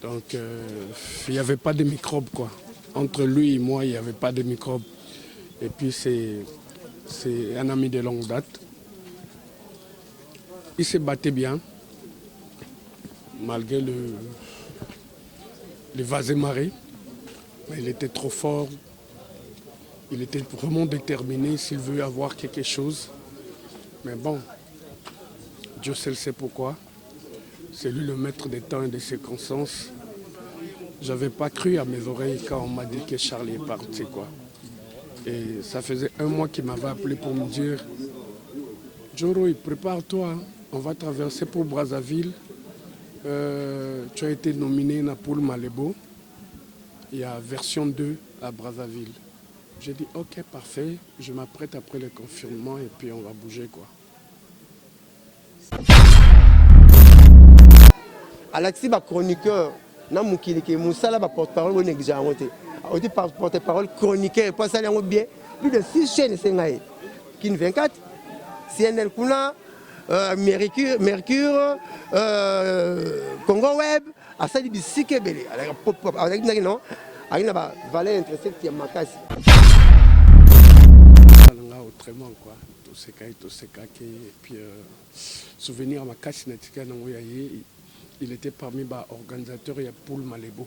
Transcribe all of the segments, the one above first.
Donc il n'y avait pas de microbes quoi. Entre lui et moi, il n'y avait pas de microbes. Et puis c'est un ami de longue date. Il se battait bien, malgré le vase et marée. Mais il était trop fort. Il était vraiment déterminé s'il veut avoir quelque chose. Mais bon, Dieu seul sait pourquoi. C'est lui le maître des temps et des circonstances. Je n'avais pas cru à mes oreilles quand on m'a dit que Charlie est parti, quoi. Et ça faisait 1 mois qu'il m'avait appelé pour me dire « Joro, prépare-toi, hein. On va traverser pour Brazzaville. Tu as été nominé Napoul Malebo. Il y a version 2 à Brazzaville. » J'ai dit « Ok, parfait. Je m'apprête après le confinement et puis on va bouger, quoi. » Alexis, chroniqueur, Moussala, porte-parole, on dit porte-parole chroniqueur, pas ça, bien. Plus de 6 chaînes, c'est Kin 24, CNL Kuna, Mercure, Congo Web, à ça, il dit si que belé. Avec non, avec la valeur intéressante qui est ma casse. Autrement, quoi. Tout ce qui et puis souvenir à ma casse, il était parmi les organisateurs de Poul Malebo.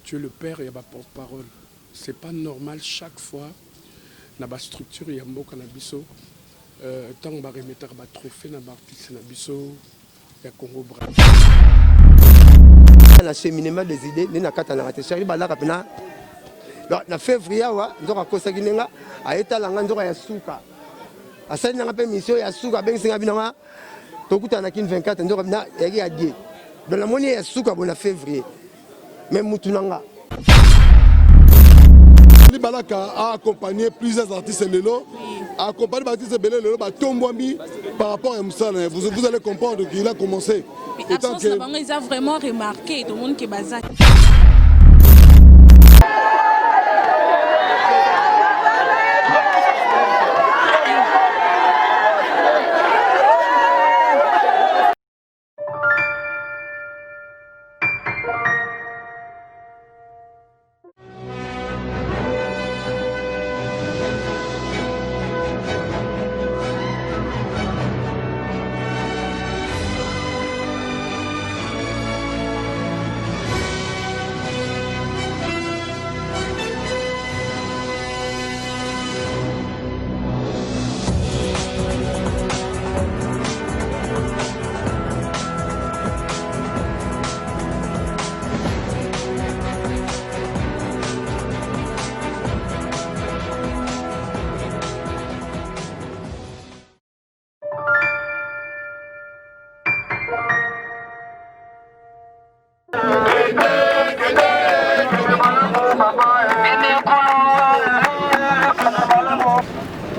Tu es le père et le porte-parole. Ce n'est pas normal chaque fois dans la structure, il y a un mot cannabiso. Tant que je remettre un trophée dans l'artiste cannabiso, il y a Congo Bras. L'acheminement des idées, il y a en février, nous avons consacré à l'état Yasuka. À cette mission, Yasuka, ben Singabina, Tokuta Kin 24, nous avons dit. Dans la monnaie, Yasuka, en février. Même Moutunanga. Balaka a accompagné plusieurs artistes Lelo, a accompagné les artistes Lelo, par rapport à Moussala. Vous allez comprendre qu'il a commencé. Et tant que ils ont vraiment remarqué tout le monde qui est basé.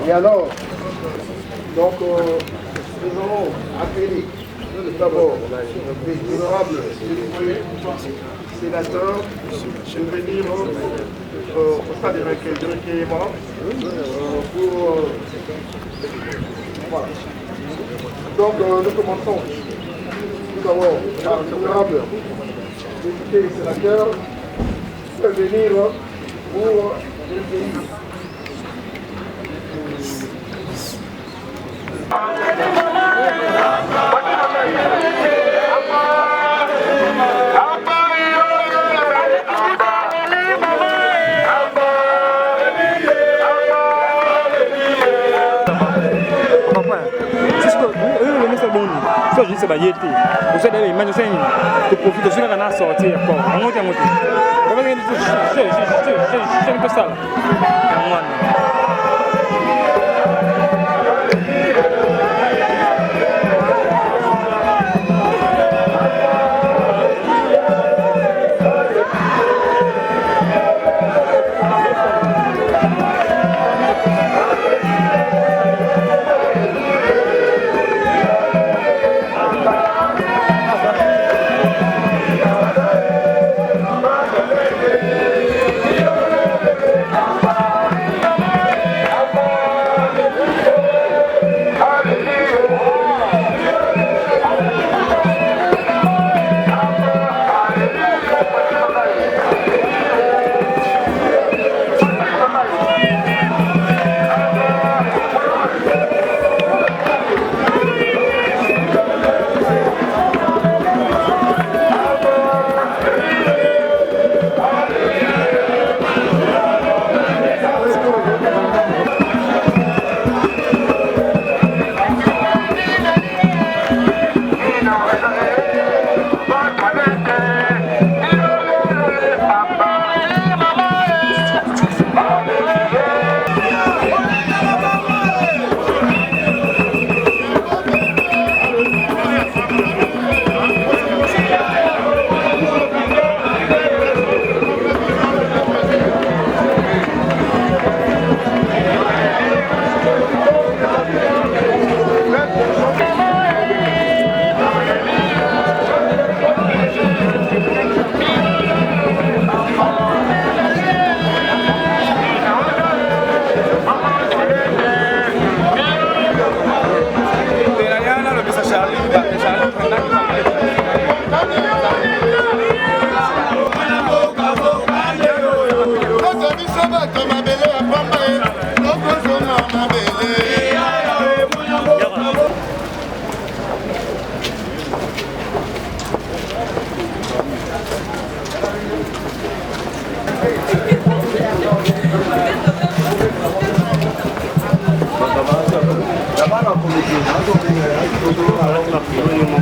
Et alors, donc, nous allons appeler d'abord l'honorable sénateur de venir au stade de recueillement pour... voilà. Donc, nous commençons tout d'abord par l'honorable député sénateur de venir pour recueillir. Juste bah yété vous savez les mains de profiter de ce qu'on a sorti encore on monte c'est un peu ça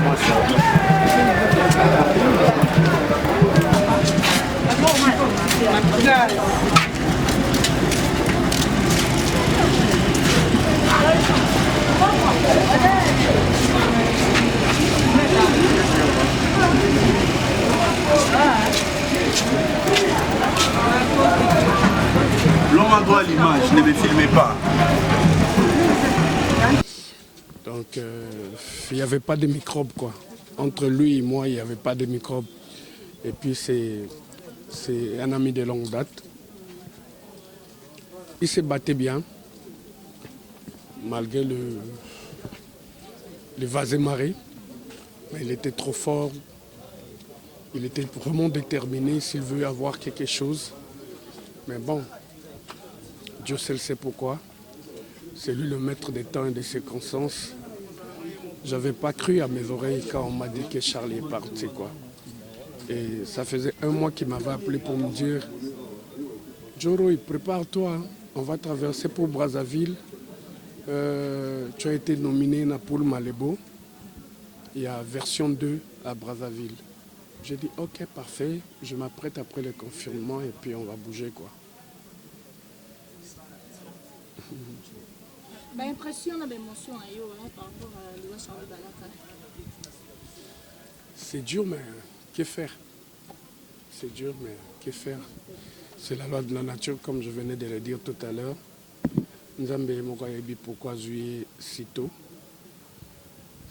mwasi. L'homme a droit à l'image, ne me filmez pas. Donc, il n'y avait pas de microbes, quoi. Entre lui et moi, il n'y avait pas de microbes. Et puis, c'est un ami de longue date. Il se battait bien, malgré le vase-marée. Mais il était trop fort. Il était vraiment déterminé s'il veut avoir quelque chose. Mais bon, Dieu seul sait pourquoi. C'est lui le maître des temps et des circonstances. J'avais pas cru à mes oreilles quand on m'a dit que Charlie est parti, quoi. Et ça faisait 1 mois qu'il m'avait appelé pour me dire « Joro, prépare-toi, hein. On va traverser pour Brazzaville. Tu as été nominé Napoul Malebo. Il y a version 2 à Brazzaville. » J'ai dit « Ok, parfait. Je m'apprête après le confinement et puis on va bouger, quoi. » C'est dur, mais que faire? C'est dur, mais que faire? C'est la loi de la nature, comme je venais de le dire tout à l'heure. Nzambe Mokayebi, pourquoi juillet si tôt?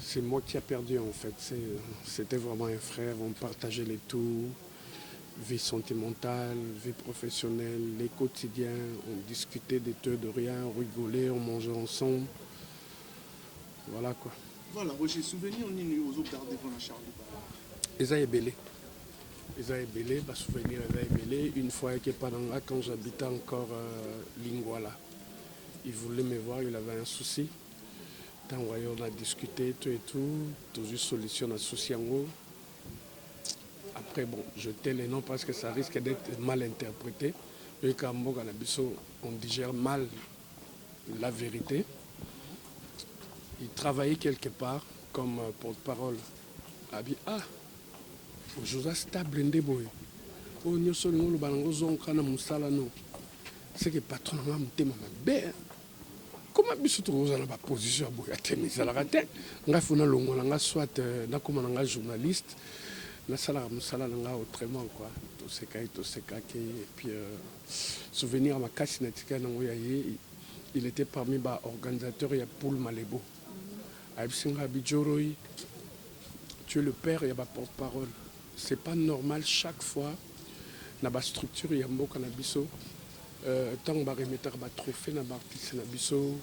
C'est moi qui ai perdu, en fait. C'était vraiment un frère, on partageait les tout. Vie sentimentale, vie professionnelle, les quotidiens, on discutait de tout, de rien, on rigolait, on mangeait ensemble. Voilà, quoi. Voilà, Roger, souvenir, on est aux autres gardes devant la Charlie. Eza Ebele. Eza Ebele, bah souvenir Eza Ebele. Une fois que Padanga, quand j'habitais encore Lingwala, il voulait me voir, il avait un souci. Tant on a discuté, tout et tout, toujours solution à souci en haut. Après, bon, je tais les noms parce que ça risque d'être mal interprété. Et quand on digère mal la vérité. Il travaillait quelque part comme porte-parole. Ah, José stable ndeboy. Oh, nous sommes nous le balançons quand nous sommes là. C'est que patron a monté ma belle. Comment biso trouve dans la position boy à tenir ça la raté. Nga fona longo nga soit na comme nga journaliste. Na sala musala nga autrement quoi. Tout ce cas et puis souvenir ma casse natika na ngoyaye. Il était parmi les organisateurs de Poul Malebo. Tu es le père et le porte-parole. Ce n'est pas normal chaque fois dans la structure il y a un Canabiso. Tant que tu remettre un trophée dans l'artiste Nabiso,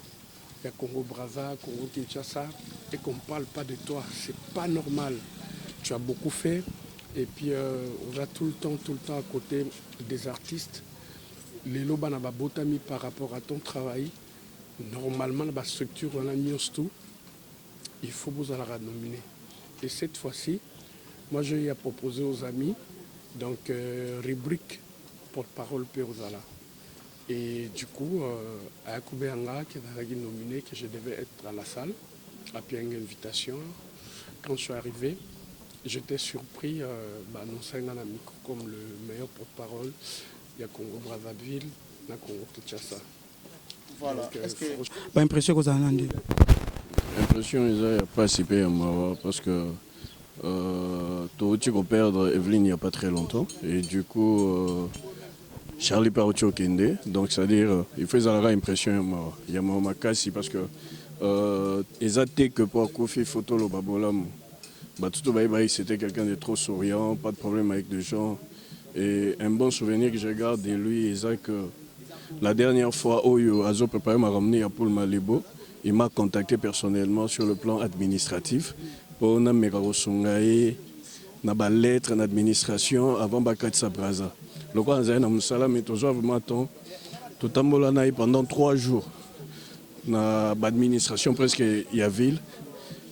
il y a Congo Brava, Congo Kinshasa, et qu'on ne parle pas de toi. Ce n'est pas normal. Tu as beaucoup fait. Et puis on va tout le temps à côté des artistes. Les lobes n'ont pas botami par rapport à ton travail. Normalement, la structure, on a mis tout. Il faut vous la nominer. Et cette fois-ci, moi, j'ai proposé aux amis, donc, rubrique porte-parole Peruzala. Et du coup, à Koubéanga, qui est nominé, que je devais être à la salle, à une invitation. Quand je suis arrivé, j'étais surpris d'annoncer un ami comme le meilleur porte-parole. Il y a Congo Brazzaville, il y a Congo Kinshasa. Voilà. Est-ce que... Pas impression que vous en avez? L'impression ils ont participé à moi parce que tu peux perdre Evelyne il n'y a pas très longtemps et du coup Charlie Paroucho Kende, donc c'est-à-dire il fait une impression à moi. Il y a ma casse parce que ils ont été que pour Kofi photo le babolam. C'était quelqu'un de trop souriant, pas de problème avec les gens et un bon souvenir que je garde de lui, Isaac. La dernière fois où Azo Préparé m'a ramené à Poul Malebo, il m'a contacté personnellement sur le plan administratif pour me mettre na lettre d'administration avant Bakatsa Braza. Le quoi on a musala mais toujours vraiment tout pendant 3 jours na administration presque il y a ville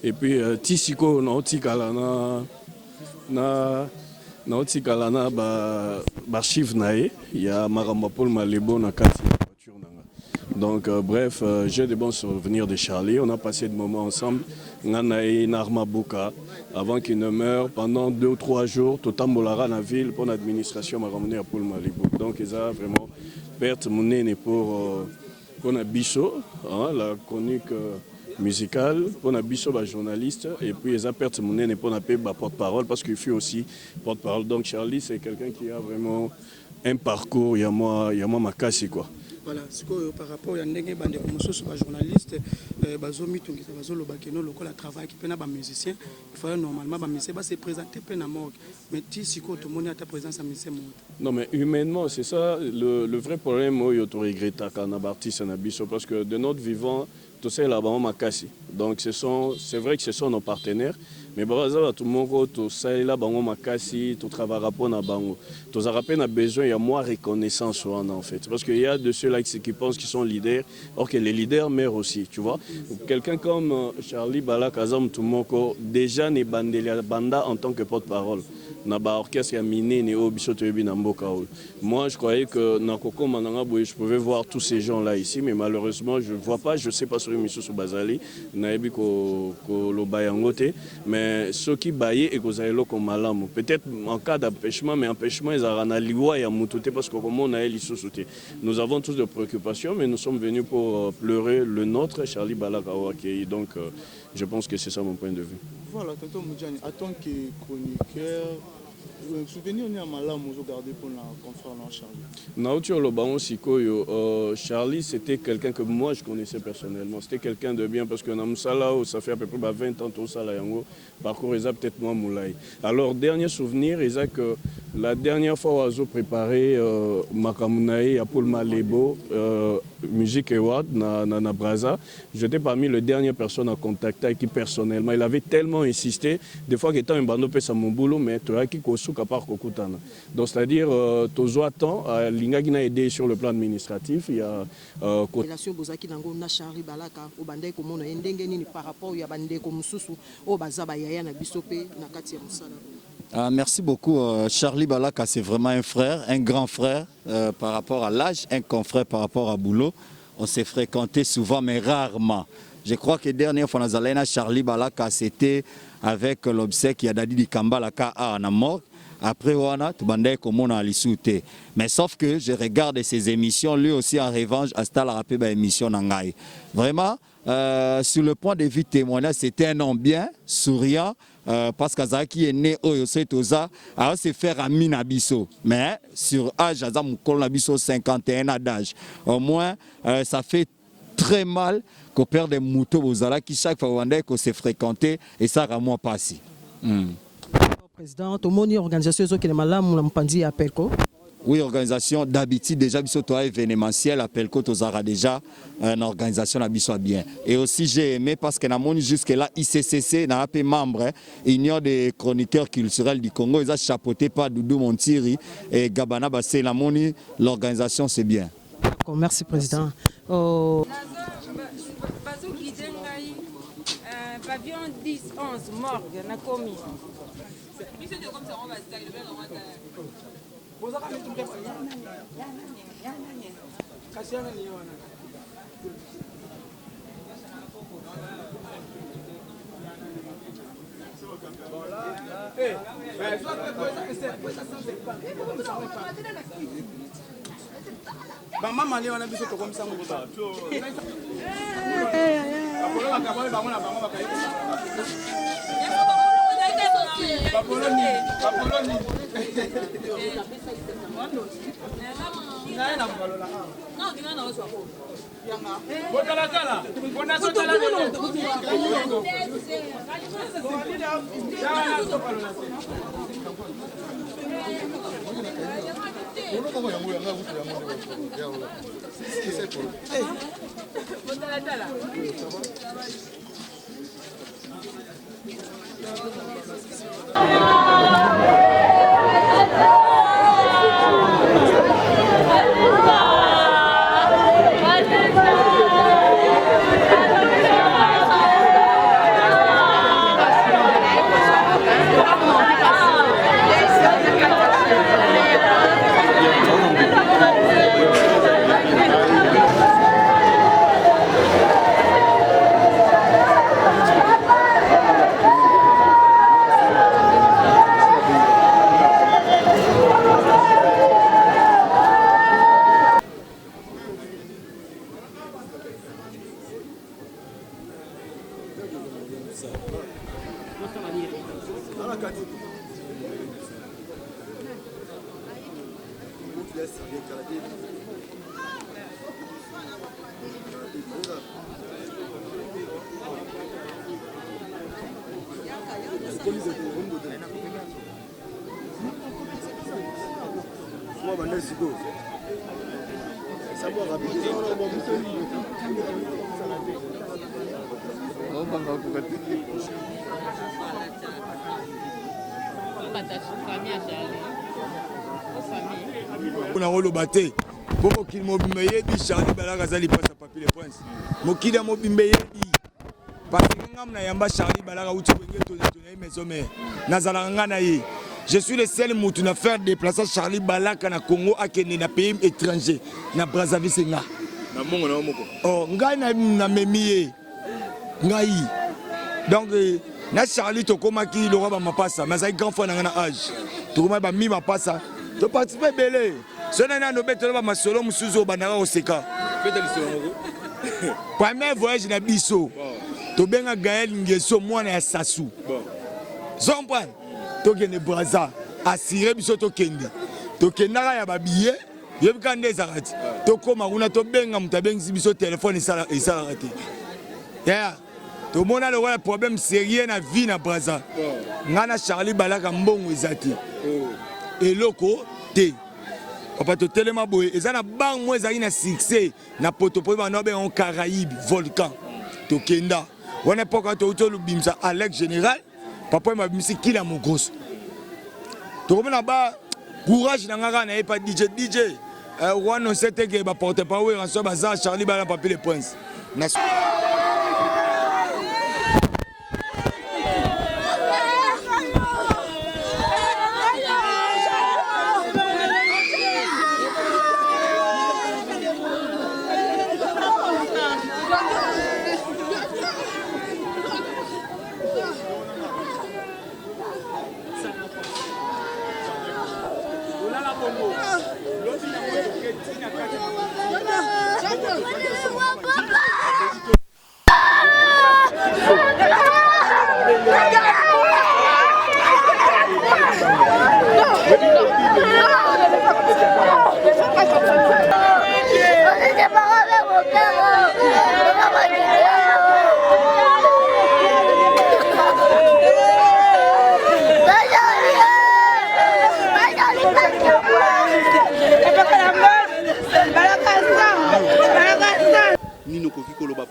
et puis tisiko na otikala na otikala ba archive nae il y a Maramba Poul Malebo na kati voiture nanga Donc, bref, j'ai des bons souvenirs de Charlie. On a passé des moments ensemble. Nganaï, Narma Bouka, avant qu'il ne meure, pendant 2 ou 3 jours, tout en Molara, dans la ville, pour l'administration, m'a ramené à Poul Malibou. Donc, ils ont vraiment perte mon nez pour Bisso, la chronique musicale, pour Bisso, journaliste, et puis ils ont perdu mon nez pour porte-parole, parce qu'il fut aussi porte-parole. Donc, Charlie, c'est quelqu'un qui a vraiment un parcours, il y a moi ma casse, quoi. Voilà, par rapport à des journalistes, le travail qui peut musicien, il faut normalement se présenter à morgue. Mais si tout le monde a ta présence à musicien. Non, mais humainement, c'est ça le vrai problème où il y a regretté parce que de notre vivant, tout ça là-bas, on donc c'est vrai que ce sont nos partenaires. Mais tout le monde, tout ça là, tout travail rapport na bango. Tout ça rappelle besoin, il y a moins reconnaissance en fait, parce qu'il y a de ceux-là qui pensent qu'ils sont leaders, or que les leaders meurent aussi, tu vois. Quelqu'un comme Charlie Balakazam Tumoko déjà n'est banda en tant que porte-parole. Naba orchestre a miné né au biso toyebi na mboka. Moi, je croyais que Nakoko Mananga Boye, je pouvais voir tous ces gens-là ici, mais malheureusement, je ne vois pas, je ne sais pas sur l'émission sur Bazali, naebi ko lo bayangote, mais ceux qui baillent et que ça comme malam. Peut-être en cas d'empêchement, mais empêchement, ils ont liwa et moutoté parce que comme on a l'issouté. Nous avons tous des préoccupations, mais nous sommes venus pour pleurer le nôtre, Charlie Balakawa. Donc, je pense que c'est ça mon point de vue. Voilà, tonton Moudjani, en tant que chroniqueur, souvenir on est à Malam, vous regardez pour la conférence Charlie. Naoutio Lobaon Sikoyo, Charlie c'était quelqu'un que moi je connaissais personnellement. C'était quelqu'un de bien parce que dans Moussala, ça fait à peu près 20 ans tout ça là, parcours ils peut-être moi Moulay. Alors dernier souvenir, ils que la dernière fois où j'ai préparé Makamunaï à Paul Malebo, Musique Award na Braza, j'étais parmi les dernières personnes à contacter avec qui personnellement. Il avait tellement insisté, des fois qu'il était un bando à mon boulot, mais tu as qui à part Kokutana. Donc c'est-à-dire, Tozo attend, l'Ingagina a aidé sur le plan administratif. Il y a relation Bozaki Nango na Charlie Balaka au bandé comme on a endengeni par rapport à bandé comme Soussou au Bazaba Yaya na Bisopé na Katia Moussala. Merci beaucoup. Charlie Balaka, c'est vraiment un frère, un grand frère par rapport à l'âge, un confrère par rapport à Boulot. On s'est fréquenté souvent, mais rarement. Je crois que la dernière fois, nous allons à Charlie Balaka, c'était avec l'obsèque qui a Dadi di Kambala à Namor. Après, on a tout bandé comme on a l'issouté. Mais sauf que je regarde ces émissions, lui aussi en revanche, à ce la rappel émission Nangaï. Vraiment, sur le point de vue témoignage, c'était un homme bien, souriant. Parce qu'Azaki est né au Yosetoza, à se faire à Minabiso. Mais sur âge, Azam Kolabiso 51 ans d'âge. Au moins, ça fait très mal qu'on perd des moutons aux Zala qui chaque fois qu'on s'est fréquenté et ça à moi passé. Président, tout le monde organisation qui est malade, on a à Pelko. Oui, organisation d'habitude déjà biso événementiel à Pelko Tozara déjà une organisation à biso bien. Et aussi j'ai aimé parce que n'a jusque là ICCC n'a pas membre Union des chroniqueurs culturels du Congo, ils ont chapeauté par Doudou Montiri et Gabana Bassé la moni, l'organisation c'est bien. Merci président. Pavillon 10-11 morgue na commis. Maman Mali on a biso to comme ça mon ça. On a roloba te pour mokili mobimba yebi Charlie Balaka azali pasa papier le prince mokili mobimba yebi parce que ngam na yamba Charlie Balaka uti wenge tona maison mère nazala ngana ye. Je suis le seul moutou à faire déplacer Charlie Balaka na Congo à Kenya na pays étranger na Brazzaville senga na mongo na moko oh ngai na memiye ngai donc na Charlie tokomaki le roi ba mapasa mais avec grand frère na ngana âge tokoma ba mi mapasa to participer belé sona na no betelo ba masolo musuzo banaka oseka beteli songo premier voyage na biso to benga Gaël Ngeso mwana ya Sasu zompwa tokende Brazza assuré biso tokende tokendaka ya babillet yebika nde ezalaka te tokóma kuna tobenga moto abengisi biso telefone esalaka te ya tomona lokola problème sérieux na vie na Brazza ngai na Charlie Balaka mbongo eza te eloko te papa totelema boye eza na banque mo ezalaki na succès na potopo bana bengo Caraïbe volcan tokenda wana epoka touti olubimisa Alex général papa mabimisi kila mogoso tokomona ba courage na ngaka na ye pa DJ wana seteke ba porte parole en so baza Charlie Balaka papier le prince na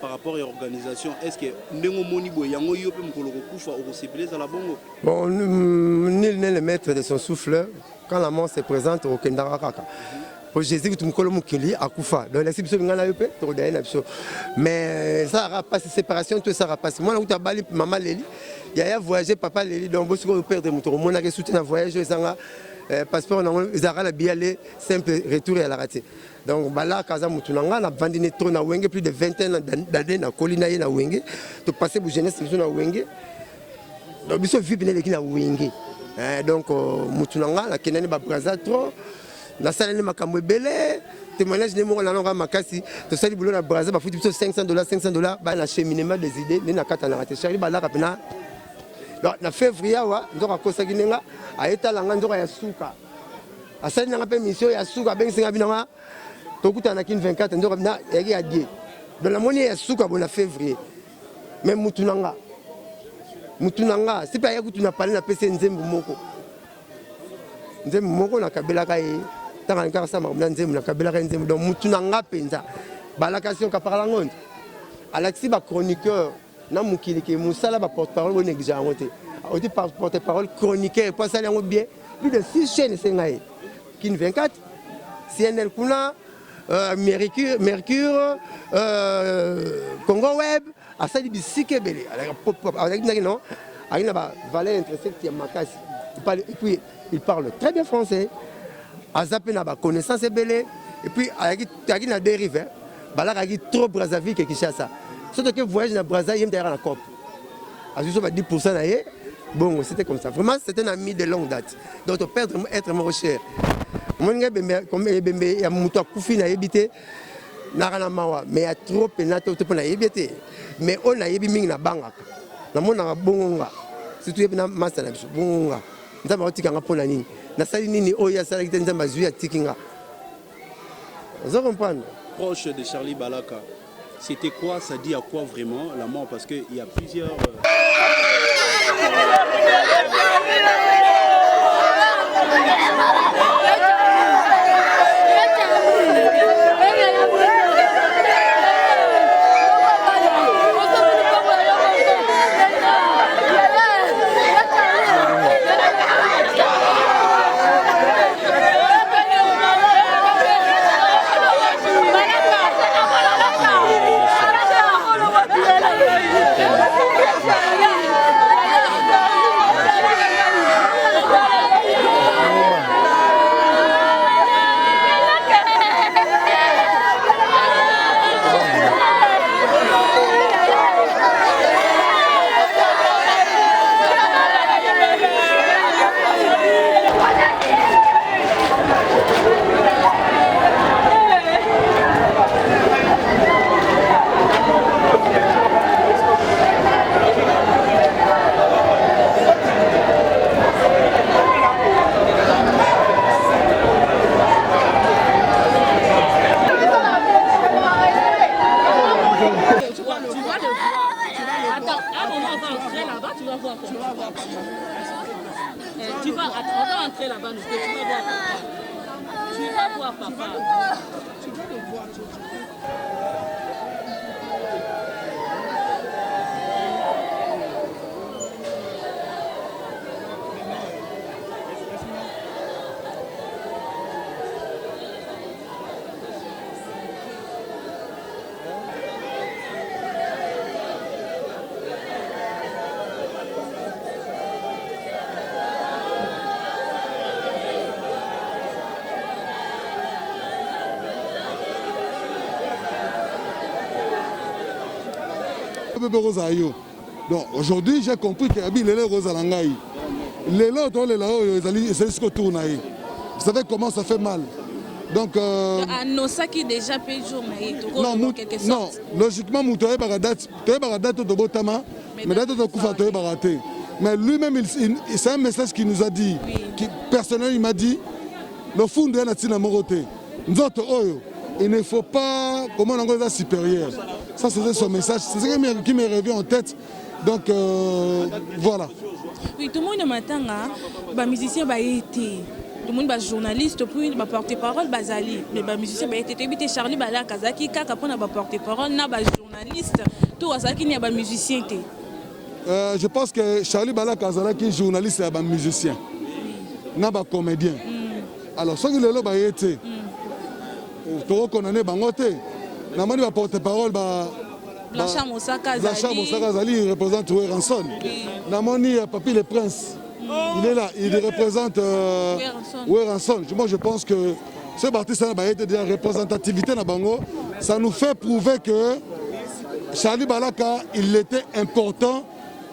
par rapport à l'organisation, est-ce que Nengo Monibo Yango Yope Mkoloko Koufa ou Sébélé à la Bongo? Bon, nul n'est le maître de son souffle. Quand la mort se présente au Kendara Kaka. Pour Jésus, tu me colles mon kili à Koufa. Donc, la situation est là, mais ça n'a pas de séparation, tout ça n'a pas. Moi, je suis maman Léli. Il y a voyagé, papa Léli, donc je suis père de mon tour. Moi, je soutenu un voyage, passeport, ils ont la biale, simple retour et à la raté. Donc, là, quand on a vendu trop na Wenge, plus de 20 ans d'années na Colina na Wenge, tu passes pour jeunesse na Wenge. Donc, ils sont vivants na Wenge. Donc, Moutunanga, la Kenani Babraza trop, la salle de Makamwe Belé, témoignage de Moro Lananga Makasi, tu sais, boulot na Braza, bah, faut $500, bah, la cheminement des idées, les nakata na raté. Charlie Balaka pena. Donc, na février, nous avons consacré à Etalanga, nous avons Souka. À ça, nous avons mission à Souka, ben Singabinanga. Tokuta na kin 24 ndo na yaki adie dans la monnaie ya suka bona février même mutunanga c'est pas yaku tuna parler na pese nzembo moko na kabela kai tanga nkaka sama na nzembo na kabela kai nzembo donc mutunanga penza balakation ka parla ngonde Alexis ba chroniqueur na mukili ke musala ba porte-parole bo négligent ngote odi porte-parole chroniqueur pas ça yango bien plus de 6 chaînes c'est ngai kin 24 CNL kuna Mercure, Congo Web, à ça il bisike belé. Avec non, avec la valeur intrinsèque qui est Makasi. Et puis il parle très bien français. À Zapé n'a pas connaissance belé. Et puis avec la dérive, balak avec trop Brazzaville qui cherche ça. Surtout que voyage na Brazzaville derrière la COP. À juste 10% d'ailleurs. Bon, c'était comme ça. Vraiment, c'était un ami de longue date. Donc, perdre être mon cher. Moi, je muto kufi na yebite na mawa mais a trop penato to na yebite mais on a yebi mingi na bangaka na mona bongonga surtout epena master na biso bonga nzambe akotikanga mpona nini nasali nini oyo asalaki te nzambe azwi atikinga oza comprendre. Proche de Charlie Balaka, c'était quoi, ça dit à quoi vraiment la mort, parce qu'il y a plusieurs Tu vas entrer là-bas, tu vas voir papa. Tu vas voir papa. Tu vas le voir. Donc aujourd'hui j'ai compris que Lelo Rosa Langai. Lelo c'est ce que tourne. Vous savez comment ça fait mal. Donc Anosaki déjà paye jour non, logiquement Moutoye Baradat de Botama, mais date de Koufa Toye Baraté. Mais lui-même c'est un message qu'il nous a dit, qui personnellement il m'a dit le fond de Natina Moroté. Nous autres il ne faut pas comment on est supérieur. Ça c'était son message, c'est ce qui me revient en tête. Donc voilà. Oui, tout le monde matin, les musiciens ont été, tout le monde est journaliste, puis ils porte-parole, bazali. Les musiciens ont été, Charlie Balaka, Kazaki, Kaka, pour porte-parole, na journaliste, tout ça qui n'est pas musicien. Je pense que Charlie Balaka, qui est journaliste, est musicien, n'a pas comédien. Alors, ce qui est là, été. Tu reconnais Bangote. Namani va porte-parole Blanchard Moussaka Zali, il représente Oueranson. Namani Papi le Prince. Il est là, il représente Oueranson. Moi je pense que ce artiste a été de la représentativité na Bango. Ça nous fait prouver que Charlie Balaka, il était important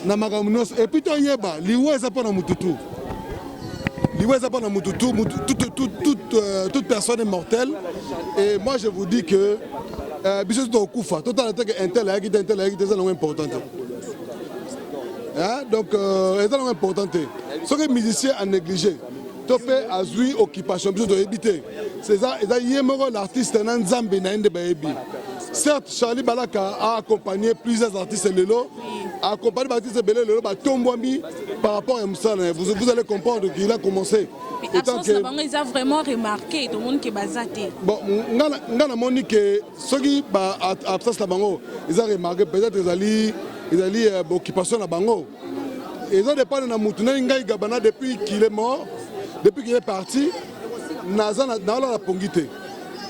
na Magamunos. Et puis toi yeba, liwe za pona mututu. Toute personne est mortelle. Et moi je vous dis que Koufa, tout en tant qu'intel, c'est important. Donc, c'est important. Ce que les musiciens ont négligé, topé a joué occupation, besoin de éviter. C'est ça, l'artiste Nanzambe Nainde Baebi. Certes, Charlie Balaka a accompagné plusieurs artistes Lelo, a accompagné l'artiste Lelo, Tombouami par rapport à Moussala. Vous allez comprendre qu'il a commencé. Ils ont vraiment remarqué tout le monde qui est basé. Bon, on a montré que ceux qui ont absence la bango, ils ont remarqué peut-être ils ont occupation la bango. Ils ont dépendé de Moutouné Ngaï Gabana depuis qu'il est mort, depuis qu'il est parti. Nazan la pongité.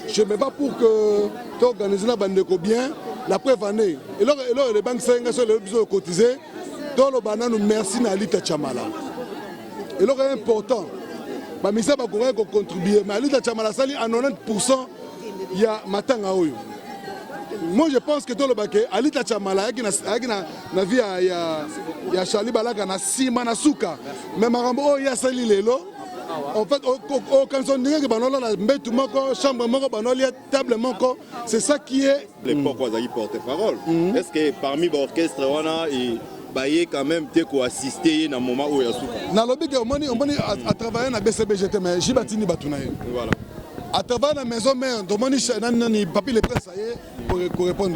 Je ne mets pas pour que tu organises la bande bien la preuve année. Et là, les banques sont besoin de cotiser. Dans le banane, merci à Alita Chamala. Et là, c'est important. Mais ça va contribuer. Mais Alita Chamala, ça à 90%, il y a Matanga Oyo. Moi, je pense que dans le baquet, Alita Chamala, il y a Charlie Balaka, il y a Sima Nasuka. Mais Marambo, il y a Sali Lelo. En fait, quand on dit que chambre, table, c'est ça qui est. L'époque où ils porte-parole. Est-ce que parmi l'orchestre, on a baye quand même te ko assister na moment où yasuka na lobby que omoni à travailler na BCBGT mais jibatini batuna ye voilà à travailler na maison mère domoni nani papi le presse pour répondre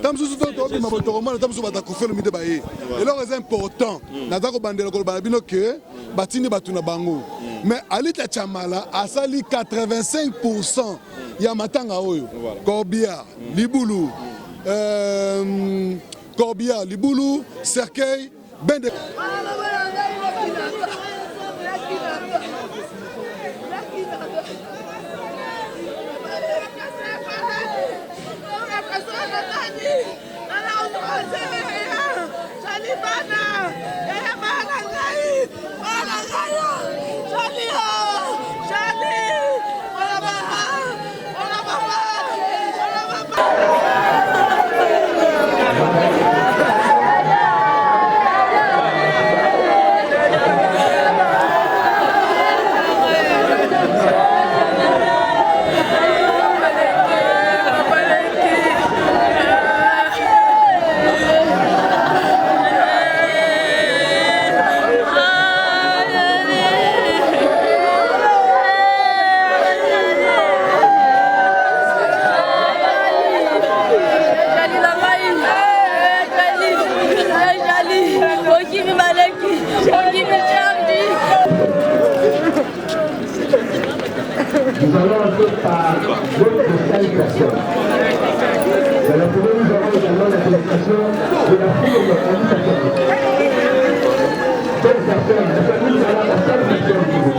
tam sous to ma botoroma tam sous batakufa le mide baye et là c'est important na zako bandela ko balabino que batini batuna bango mais alita chamala asali 85% ya matanga oyo Corbia Libulu Corbia Libulu Cercueil ben de Nous allons un peu par votre salutation. Dans la foulée, nous avons également la salutation de la foule de l'invitation. Quelle personne, la famille sera la seule personne qui vous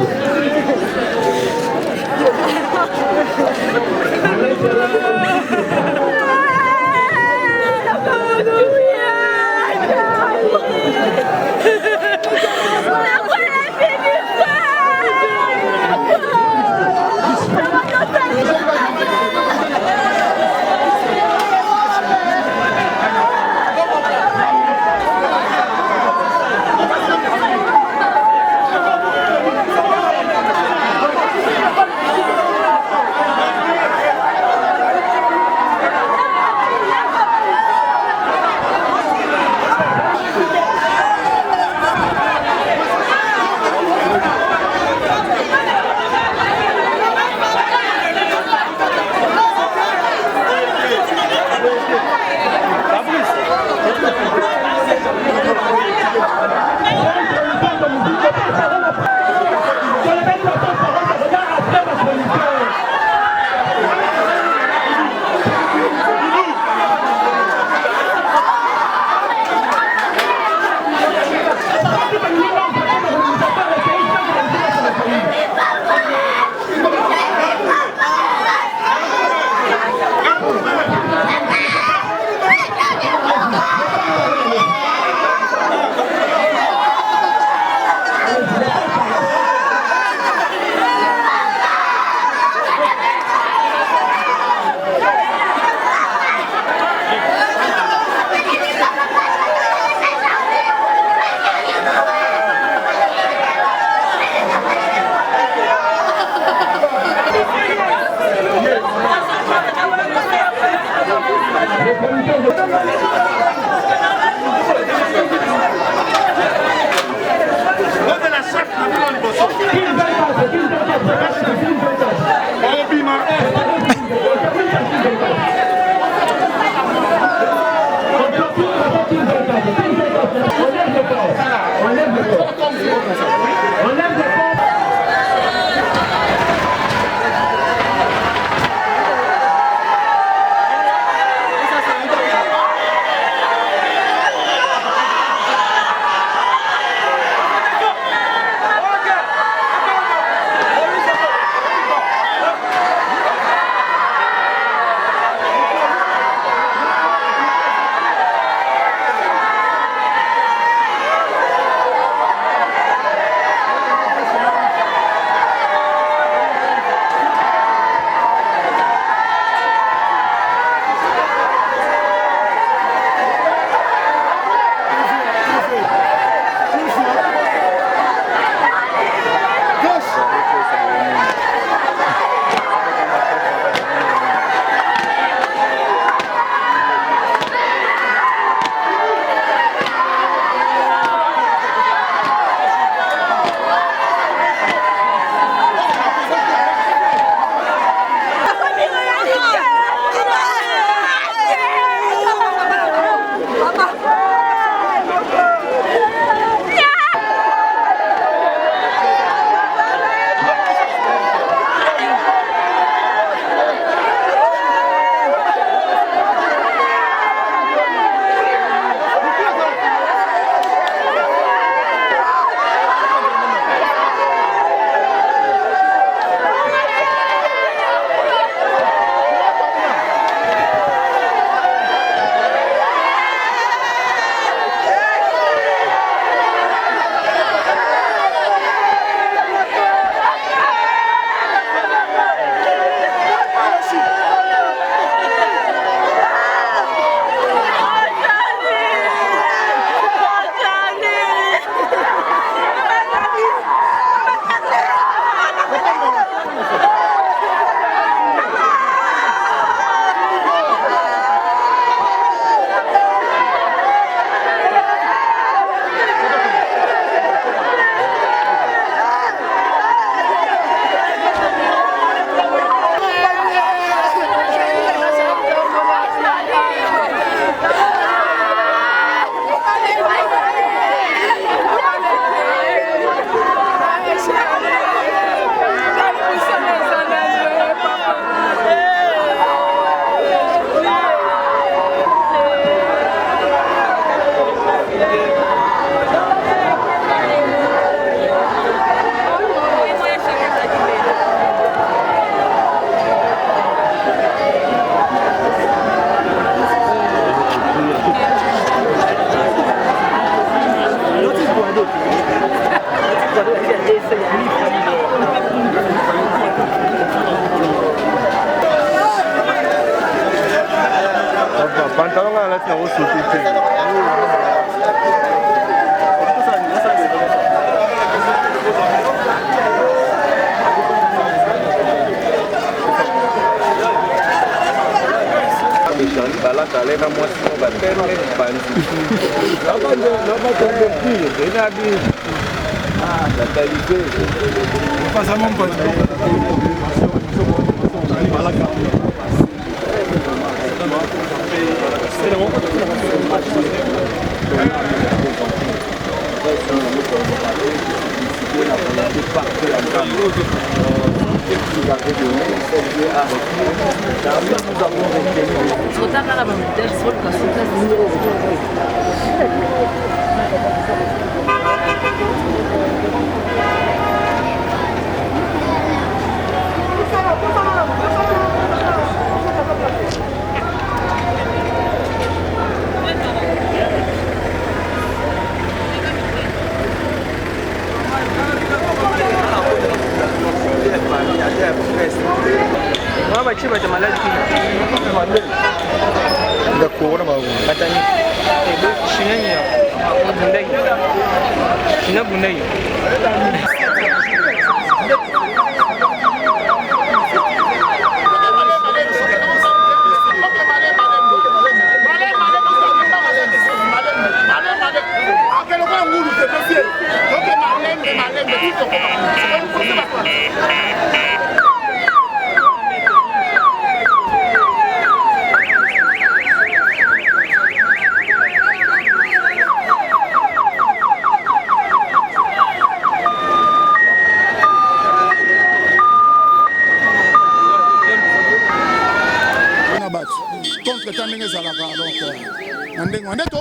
Pantalon là, tu as sauté.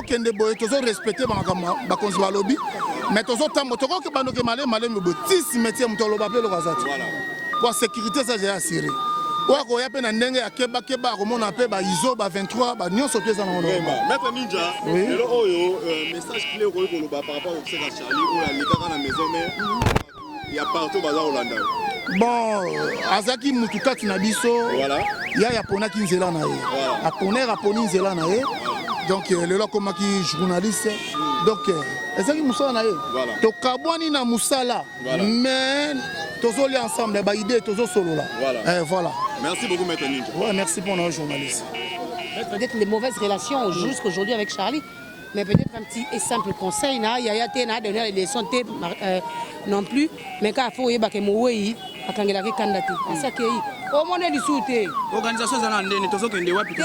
Kende boye tozo respecter ba konzi ba lobby mais tozo tambo toko ke banoke malé me botis métier mutolo ba pelo kazati voilà pour sécurité ça j'ai assuré wa ko ya pe na ndenge ya keba ko mona pe ba iso ba 23 ba nyonso pesa na ndenge maître ninja lelo oyo message clé ko loba par rapport au Sega Charlie ou la leka na maison mais il y a partout bazar Hollanda bon azaki mutukati na biso voilà ya pona ki nzela na ye a poner a poni nzela na ye. Donc le là comme qui journaliste donc est-ce que Moussa na voilà to kabwani na Moussala mais tous les ensemble ba idée tous solo là voilà merci beaucoup maître Ninja ouais merci pour nos journalistes peut-être les mauvaises relations jusqu'aujourd'hui avec Charlie mais peut-être un petit et simple conseil na yaya te na donner les leçons non plus mais quand faut yeba ke moyi akangela ke kandati asake yi o mone lisute organisation za na ndeni tozo kende wapi